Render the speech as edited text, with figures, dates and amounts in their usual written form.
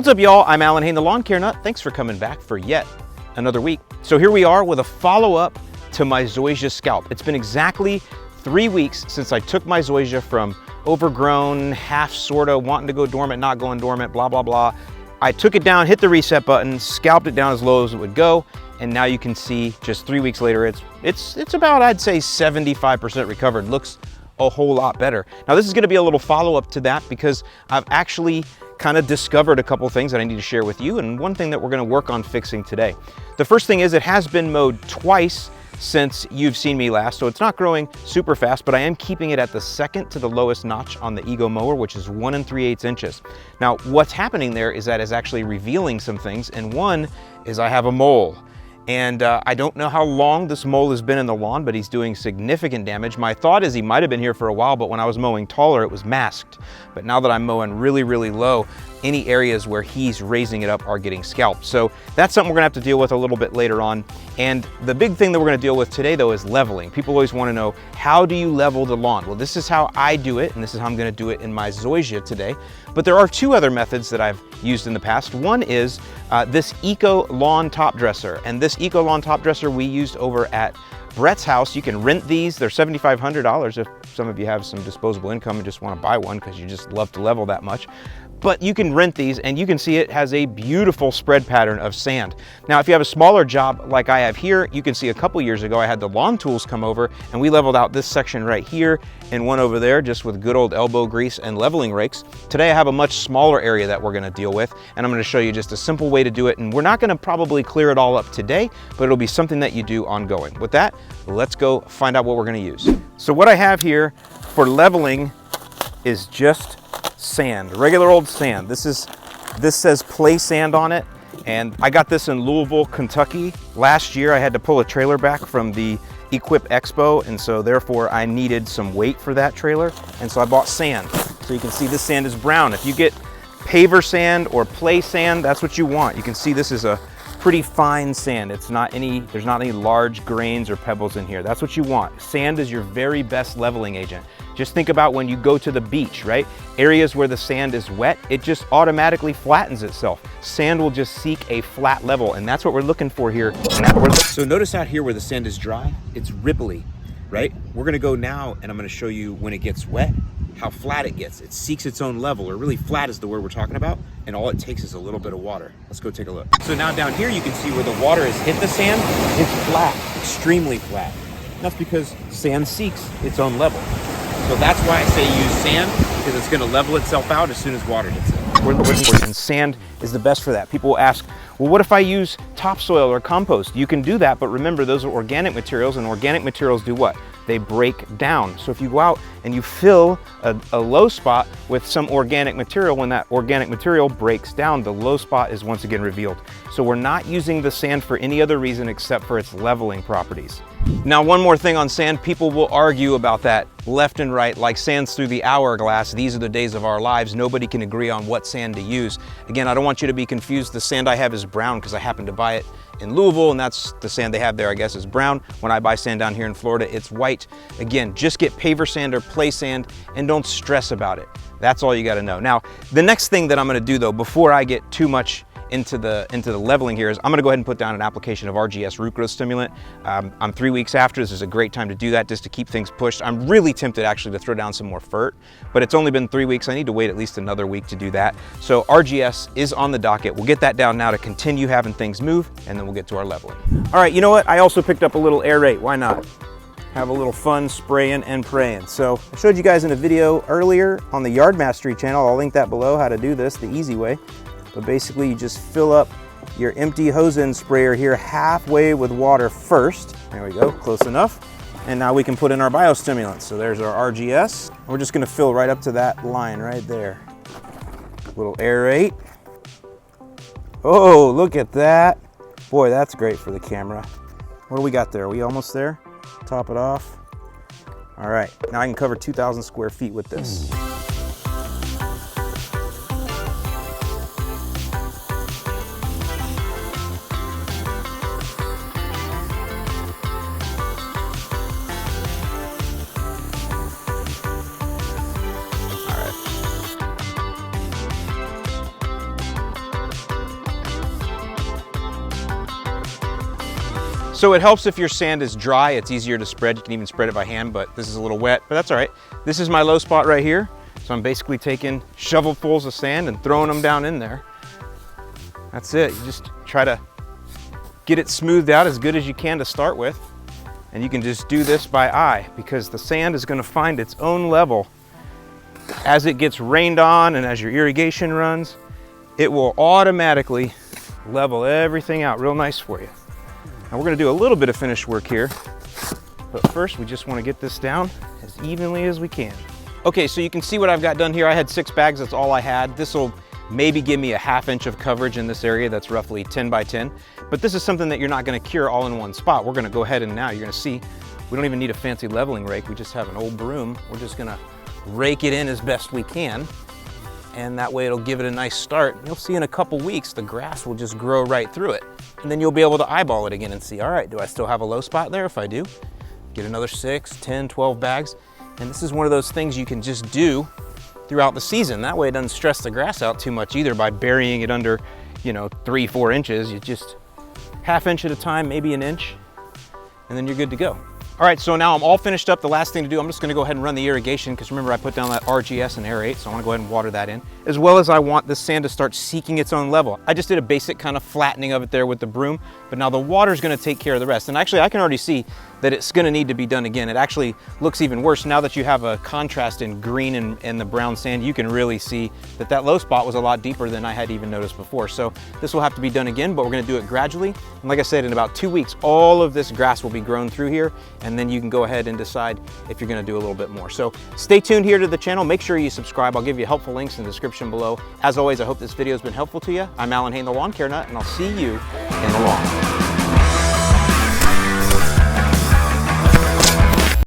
What's up, y'all? I'm Alan Hain, the Lawn Care Nut. Thanks for coming back for yet another week. So here we are with a follow-up to my zoysia scalp. It's been exactly 3 weeks since I took my zoysia from overgrown, half sorta, wanting to go dormant, not going dormant, blah, blah, blah. I took it down, hit the reset button, scalped it down as low as it would go, and now you can see just 3 weeks later, it's about, I'd say, 75% recovered. Looks a whole lot better. Now this is gonna be a little follow-up to that because I've actually kind of discovered a couple things that I need to share with you, and one thing that we're gonna work on fixing today. The first thing is it has been mowed twice since you've seen me last, so it's not growing super fast, but I am keeping it at the second to the lowest notch on the Ego mower, which is 1 3/8 inches. Now, what's happening there is that it's actually revealing some things, and one is I have a mole. And I don't know how long this mole has been in the lawn, but he's doing significant damage. My thought is he might have been here for a while, but when I was mowing taller, it was masked. But now that I'm mowing really, really low, any areas where he's raising it up are getting scalped. So that's something we're gonna have to deal with a little bit later on. And the big thing that we're gonna deal with today, though, is leveling. People always wanna know, how do you level the lawn? Well, this is how I do it, and this is how I'm gonna do it in my zoysia today. But there are two other methods that I've used in the past. One is this Eco Lawn Top Dresser. And this Eco Lawn Top Dresser we used over at Brett's house. You can rent these. They're $7,500 if some of you have some disposable income and just want to buy one because you just love to level that much. But you can rent these, and you can see it has a beautiful spread pattern of sand. Now, if you have a smaller job like I have here, you can see a couple years ago I had the lawn tools come over and we leveled out this section right here and one over there just with good old elbow grease and leveling rakes. Today I have a much smaller area that we're gonna deal with, and I'm gonna show you just a simple way to do it, and we're not gonna probably clear it all up today, but it'll be something that you do ongoing. With that, let's go find out what we're gonna use. So what I have here for leveling is just sand, regular old sand. This says play sand on it, and I got this in Louisville, Kentucky. Last year I had to pull a trailer back from the Equip Expo, and so therefore I needed some weight for that trailer, and so I bought sand. So you can see this sand is brown. If you get paver sand or play sand, that's what you want. You can see this is a pretty fine sand. There's not any large grains or pebbles in here. That's what you want. Sand is your very best leveling agent. Just think about when you go to the beach, right? Areas where the sand is wet, it just automatically flattens itself. Sand will just seek a flat level, and that's what we're looking for here. So notice out here where the sand is dry, it's ripply, right? We're gonna go now, and I'm gonna show you when it gets wet, how flat it gets. It seeks its own level, or really flat is the word we're talking about, and all it takes is a little bit of water. Let's go take a look. So now down here, you can see where the water has hit the sand, it's flat, extremely flat. That's because sand seeks its own level. So that's why I say use sand, because it's gonna level itself out as soon as water hits it. And sand is the best for that. People will ask, well, what if I use topsoil or compost? You can do that, but remember, those are organic materials, and organic materials do what? They break down. So if you go out and you fill a low spot with some organic material, when that organic material breaks down, the low spot is once again revealed. So we're not using the sand for any other reason except for its leveling properties. Now, one more thing on sand, people will argue about that left and right, like sands through the hourglass. These are the days of our lives. Nobody can agree on what sand to use. Again, I don't want you to be confused. The sand I have is brown because I happen to buy it in Louisville, and that's the sand they have there, I guess, is brown. When I buy sand down here in Florida, it's white. Again, just get paver sand or play sand and don't stress about it. That's all you gotta know. Now, the next thing that I'm gonna do though, before I get too much into the leveling here, is I'm gonna go ahead and put down an application of RGS root growth stimulant. I'm 3 weeks after. This is a great time to do that just to keep things pushed. I'm really tempted actually to throw down some more FERT, but it's only been 3 weeks. I need to wait at least another week to do that. So RGS is on the docket. We'll get that down now to continue having things move, and then we'll get to our leveling. All right, you know what? I also picked up a little aerate. Why not? Have a little fun spraying and praying. So I showed you guys in a video earlier on the Yard Mastery channel. I'll link that below, how to do this the easy way. But basically you just fill up your empty hose end sprayer here halfway with water first. There we go, close enough. And now we can put in our biostimulants. So there's our RGS. We're just gonna fill right up to that line right there. Little aerate. Oh, look at that. Boy, that's great for the camera. What do we got there? Are we almost there? Top it off. All right, now I can cover 2,000 square feet with this. So it helps if your sand is dry, it's easier to spread. You can even spread it by hand, but this is a little wet, but that's all right. This is my low spot right here. So I'm basically taking shovelfuls of sand and throwing them down in there. That's it. You just try to get it smoothed out as good as you can to start with. And you can just do this by eye because the sand is going to find its own level. As it gets rained on and as your irrigation runs, it will automatically level everything out real nice for you. Now we're going to do a little bit of finish work here, but first we just want to get this down as evenly as we can. Okay, so you can see what I've got done here. I had 6 bags, that's all I had. This will maybe give me a ½ inch of coverage in this area that's roughly 10 by 10. But this is something that you're not going to cure all in one spot. We're going to go ahead and now you're going to see we don't even need a fancy leveling rake. We just have an old broom. We're just going to rake it in as best we can. And that way it'll give it a nice start. You'll see in a couple weeks the grass will just grow right through it. And then you'll be able to eyeball it again and see, all right, do I still have a low spot there? If I do, get another 6, 10, 12 bags. And this is one of those things you can just do throughout the season. That way it doesn't stress the grass out too much either by burying it under, 3, 4 inches. You just ½ inch at a time, maybe an inch, and then you're good to go. All right, so now I'm all finished up. The last thing to do, I'm just gonna go ahead and run the irrigation because remember I put down that RGS and aerate, so I wanna go ahead and water that in. As well as I want this sand to start seeking its own level. I just did a basic kind of flattening of it there with the broom, but now the water's gonna take care of the rest. And actually I can already see that it's gonna need to be done again. It actually looks even worse now that you have a contrast in green and the brown sand. You can really see that that low spot was a lot deeper than I had even noticed before. So this will have to be done again, but we're gonna do it gradually. And like I said, in about 2 weeks, all of this grass will be grown through here, and then you can go ahead and decide if you're gonna do a little bit more. So stay tuned here to the channel. Make sure you subscribe. I'll give you helpful links in the description below. As always, I hope this video has been helpful to you. I'm Alan Hain, the Lawn Care Nut, and I'll see you in the lawn.